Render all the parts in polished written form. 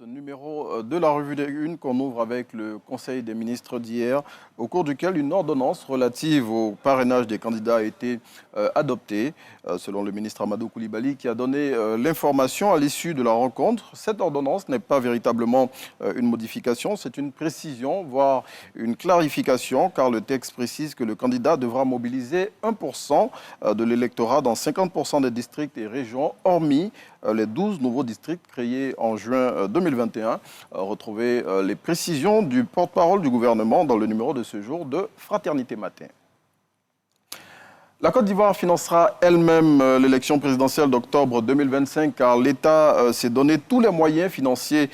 ce numéro de la revue des Unes qu'on ouvre avec le Conseil des ministres d'hier, au cours duquel une ordonnance relative au parrainage des candidats a été adoptée, selon le ministre Amadou Coulibaly, qui a donné l'information à l'issue de la rencontre. Cette ordonnance n'est pas véritablement une modification, c'est une précision, voire une clarification, car le texte précise que le candidat devra mobiliser 1% de l'électorat dans 50% des districts et régions, hormis les 12 nouveaux districts créés en juin 2021. Retrouvez les précisions du porte-parole du gouvernement dans le numéro de ce jour de Fraternité Matin. La Côte d'Ivoire financera elle-même l'élection présidentielle d'octobre 2025 car l'État s'est donné tous les moyens financiers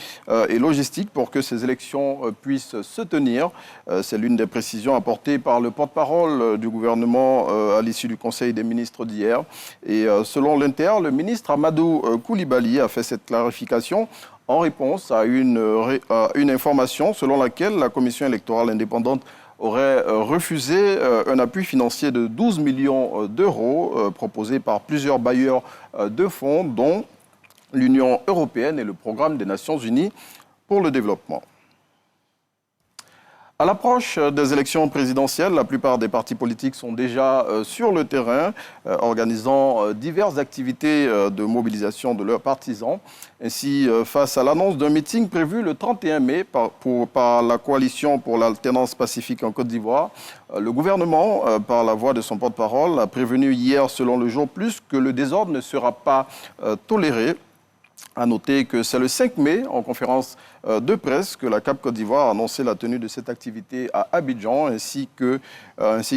et logistiques pour que ces élections puissent se tenir. C'est l'une des précisions apportées par le porte-parole du gouvernement à l'issue du Conseil des ministres d'hier. Et selon l'Inter, le ministre Amadou Coulibaly a fait cette clarification en réponse à une information selon laquelle la Commission électorale indépendante aurait refusé un appui financier de 12 millions d'euros proposé par plusieurs bailleurs de fonds, dont l'Union européenne et le Programme des Nations Unies pour le développement. À l'approche des élections présidentielles, la plupart des partis politiques sont déjà sur le terrain, organisant diverses activités de mobilisation de leurs partisans. Ainsi, face à l'annonce d'un meeting prévu le 31 mai par la Coalition pour l'alternance pacifique en Côte d'Ivoire, le gouvernement, par la voix de son porte-parole, a prévenu hier, selon Le Jour Plus, que le désordre ne sera pas toléré. À noter que c'est le 5 mai, en conférence de presse, que la CAP Côte d'Ivoire a annoncé la tenue de cette activité à Abidjan, ainsi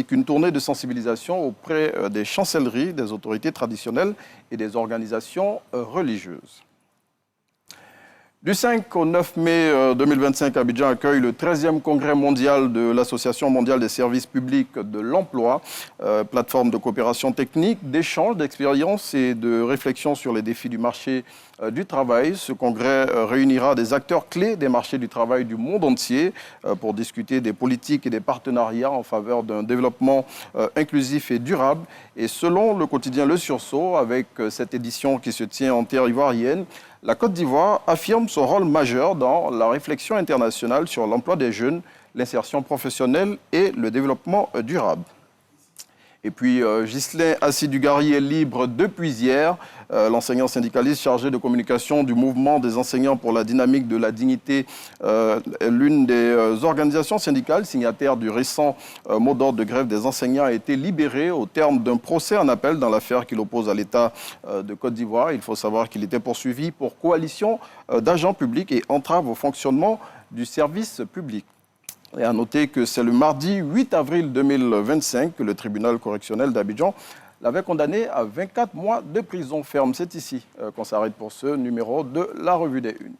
qu'une tournée de sensibilisation auprès des chancelleries, des autorités traditionnelles et des organisations religieuses. Du 5 au 9 mai 2025, Abidjan accueille le 13e congrès mondial de l'Association mondiale des services publics de l'emploi, plateforme de coopération technique, d'échange, d'expériences et de réflexion sur les défis du marché du travail. Ce congrès réunira des acteurs clés des marchés du travail du monde entier pour discuter des politiques et des partenariats en faveur d'un développement inclusif et durable. Et selon le quotidien Le Sursaut, avec cette édition qui se tient en terre ivoirienne, la Côte d'Ivoire affirme son rôle majeur dans la réflexion internationale sur l'emploi des jeunes, l'insertion professionnelle et le développement durable. Et puis, Ghislain Assidugari est libre depuis hier. L'enseignant syndicaliste chargé de communication du mouvement des enseignants pour la dynamique de la dignité, l'une des organisations syndicales signataires du récent mot d'ordre de grève des enseignants, a été libéré au terme d'un procès en appel dans l'affaire qu'il oppose à l'État de Côte d'Ivoire. Il faut savoir qu'il était poursuivi pour coalition d'agents publics et entrave au fonctionnement du service public. Et à noter que c'est le mardi 8 avril 2025 que le tribunal correctionnel d'Abidjan l'avait condamné à 24 mois de prison ferme. C'est ici qu'on s'arrête pour ce numéro de la Revue des Unes.